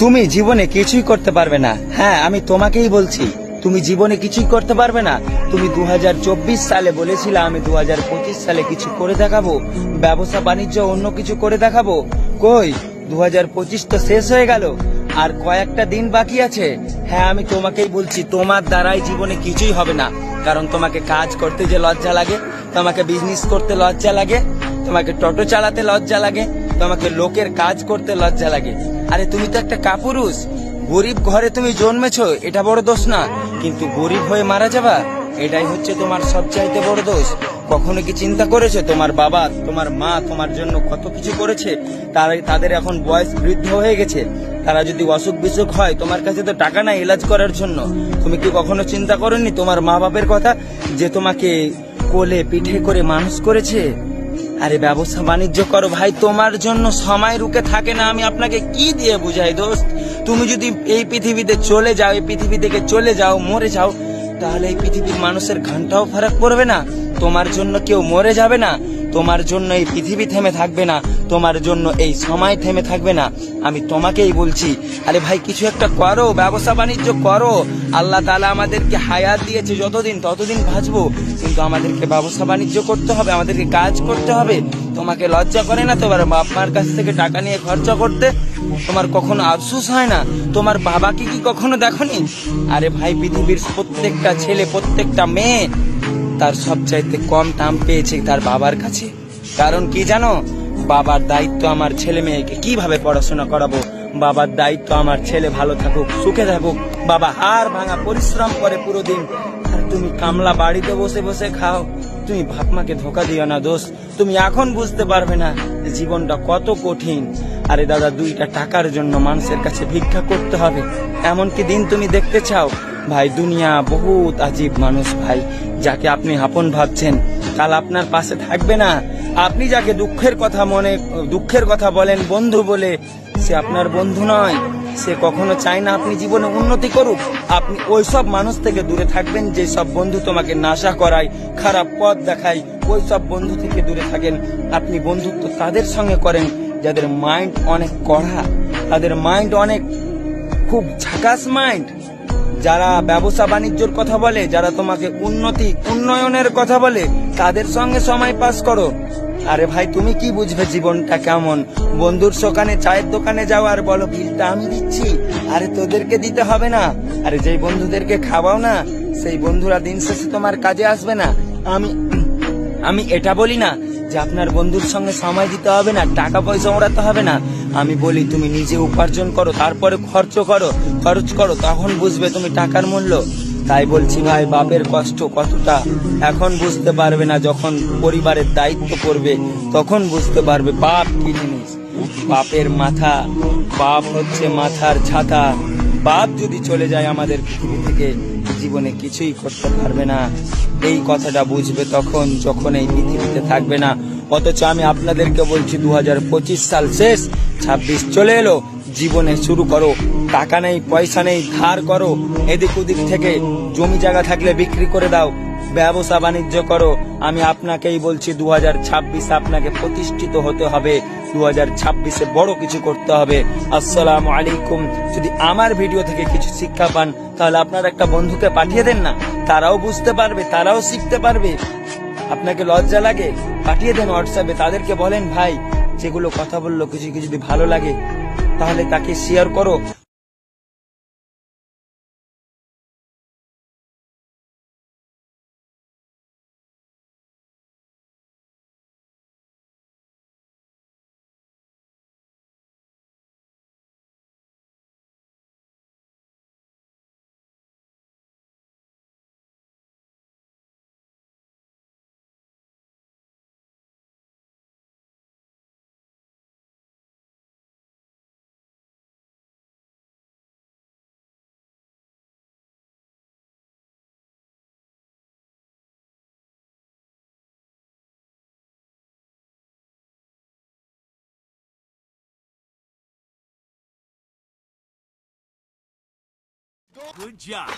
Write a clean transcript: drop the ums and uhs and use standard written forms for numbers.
তুমি জীবনে কিছুই করতে পারবে না। হ্যাঁ, আমি তোমাকেই বলছি, তুমি জীবনে কিছুই করতে পারবে না। তুমি 2024 সালে বলেছিলে আমি 2025 সালে কিছু করে দেখাবো, ব্যবসা বাণিজ্য অন্য কিছু করে দেখাবো। কই, 2025 তো শেষ হয়ে গেল, আর কয়েকটা দিন বাকি আছে। হ্যাঁ, আমি তোমাকেই বলছি, তোমার দ্বারাই জীবনে কিছুই হবে না। কারণ তোমাকে কাজ করতে যে লজ্জা লাগে, তোমাকে বিজনেস করতে লজ্জা লাগে, তোমাকে টোটো চালাতে লজ্জা লাগে, তোমাকে লোকের কাজ করতে লজ্জা লাগে। আরে তুমি তো একটা কাপুরুষ, গরিব ঘরে তুমি জন্মেছো, এটা বড় দোষ না, কিন্তু গরিব হয়ে মারা যাবা, এটাই হচ্ছে তোমার সবচাইতে বড় দোষ। কখনো কি চিন্তা করেছো তোমার বাবা, তোমার মা তোমার জন্য কত কিছু করেছে? তাদের এখন বয়স বৃদ্ধ হয়ে গেছে, তারা যদি অসুখ বিসুখ হয়, তোমার কাছে তো টাকা নাই ইলাজ করার জন্য। তুমি কি কখনো চিন্তা করোনি তোমার মা বাপের কথা, যে তোমাকে কোলে পিঠে করে মানুষ করেছে? আরে ব্যবসা বাণিজ্য করো ভাই, তোমার জন্য সময় রুকে থাকে না। আমি আপনাকে কি দিয়ে বুঝাই দোস্ত? তুমি যদি এই পৃথিবীতে চলে যাও, এই পৃথিবী থেকে চলে যাও, মরে যাও, তাহলে এই পৃথিবীর মানুষের ঘন্টাও ফারাক পড়বে না। তোমার জন্য কেউ মরে যাবে না, তোমার জন্য এই পৃথিবী থেমে থাকবে না, তোমার জন্য এই সময় থেমে থাকবে না। আমি তোমাকেই বলছি, আরে ভাই কিছু একটা করো, ব্যবসা বাণিজ্য করো। আল্লাহ তাআলা আমাদেরকে হায়াত দিয়েছে, যতদিন ততদিন বাঁচবো, কিন্তু আমাদেরকে ব্যবসা বাণিজ্য করতে হবে, আমাদেরকে কাজ করতে হবে। তোমাকে লজ্জা করে না তোমার বাপ মার কাছ থেকে টাকা নিয়ে খরচা করতে? তোমার কখনো আফসোস হয় না? তোমার বাবাকে কি কখনো দেখনি? আরে ভাই, পৃথিবীর প্রত্যেকটা ছেলে, প্রত্যেকটা মেয়ে তার সবচাইতে কম দাম পেয়েছে তার বাবার কাছে। কারণ কি জানো? বাবার দায়িত্ব আমার ছেলে মেয়েকে কিভাবে পড়াশোনা করাবো, বাবার দায়িত্ব আমার ছেলে ভালো থাকুক, সুখে থাকুক। বাবা হাড় ভাঙা পরিশ্রম করে পুরো দিন, আর তুমি কামলা বাড়িতে বসে বসে খাও। তুমি বাপ মাকে ধোকা দিও না দোস্ত, তুমি এখন বুঝতে পারবে না জীবনটা কত কঠিন। আরে দাদা, দুইটা টাকার জন্য মানুষের কাছে ভিক্ষা করতে হবে, এমনকি দিন তুমি দেখতে চাও? ভাই, দুনিয়া বহুত আজীব মানুষ ভাই। যাকে আপনি আপন ভাবছেন, কাল আপনার পাশে থাকবে না। আপনি যাকে দুঃখের কথা বলেন বন্ধু বলে, সে আপনার বন্ধু নয়। সে কখনো চায় না আপনি জীবনে উন্নতি করুক। আপনি ওই সব মানুষ থেকে দূরে থাকবেন যে সব বন্ধু তোমাকে নাশা করায়, খারাপ পথ দেখায়। ওই সব বন্ধু থেকে দূরে থাকেন। আপনি বন্ধুত্ব তাদের সঙ্গে করেন যাদের মাইন্ড অনেক কড়া, তাদের মাইন্ড অনেক খুব ঝাকাস মাইন্ড, যারা ব্যবসা বাণিজ্যর কথা বলে, যারা তোমাকে উন্নয়নের কথা বলে, তাদের সঙ্গে সময় পাস করো। আরে ভাই, তুমি কি বুঝবে জীবনটা কেমন? বন্ধুর চায়ের দোকানে যাও আর বলো বিলটা আমি দিচ্ছি। আরে তোদেরকে দিতে হবে না। আরে যেই বন্ধুদেরকে খাওয়াও না, সেই বন্ধুরা দিন শেষে তোমার কাজে আসবে না। আমি এটা বলি না যে আপনার বন্ধুর সঙ্গে সময় দিতে হবে না, টাকা পয়সা ওড়াতে হবে না। আমি বলি তুমি নিজে উপার্জন করো, তারপরে খরচ করো, তখন বুঝবে তুমি টাকার মূল্য। তাই বলছি ভাই, বাপের কষ্ট কতটা এখন বুঝতে পারবে না, যখন পরিবারের দায়িত্ব পড়বে তখন বুঝতে পারবে বাপ কি জিনিস। বাপ হচ্ছে মাথার ছাতা। বাপ যদি চলে যায় আমাদের পৃথিবী থেকে, জীবনে কিছুই করতে পারবে না। এই কথাটা বুঝবে তখন, যখন এই পৃথিবীতে থাকবে না। অথচ আমি আপনাদেরকে বলছি 2025 সাল শেষ, 26 চলে এলো। জীবনে শুরু করো। টাকা নেই, পয়সা নেই, ধার করো, এদিক ওদিক থেকে জমি জায়গা থাকলে বিক্রি করে দাও, ব্যবসা বাণিজ্য করো। আমি আপনাকেই বলছি 2026 আপনাকে প্রতিষ্ঠিত হতে হবে, 2026-এ বড় কিছু করতে হবে। আসসালামু আলাইকুম। যদি আমার ভিডিও থেকে কিছু শিক্ষা পান, তাহলে আপনার একটা বন্ধুকে পাঠিয়ে দেন না, তারাও বুঝতে পারবে, তারাও শিখতে পারবে। আপনাকে লজ্জা লাগে, পাঠিয়ে দেন হোয়াটসঅ্যাপে, তাদেরকে বলেন ভাই যেগুলো কথা বললো কিছু যদি ভালো লাগে তাহলে তাকে শেয়ার করো। Good job.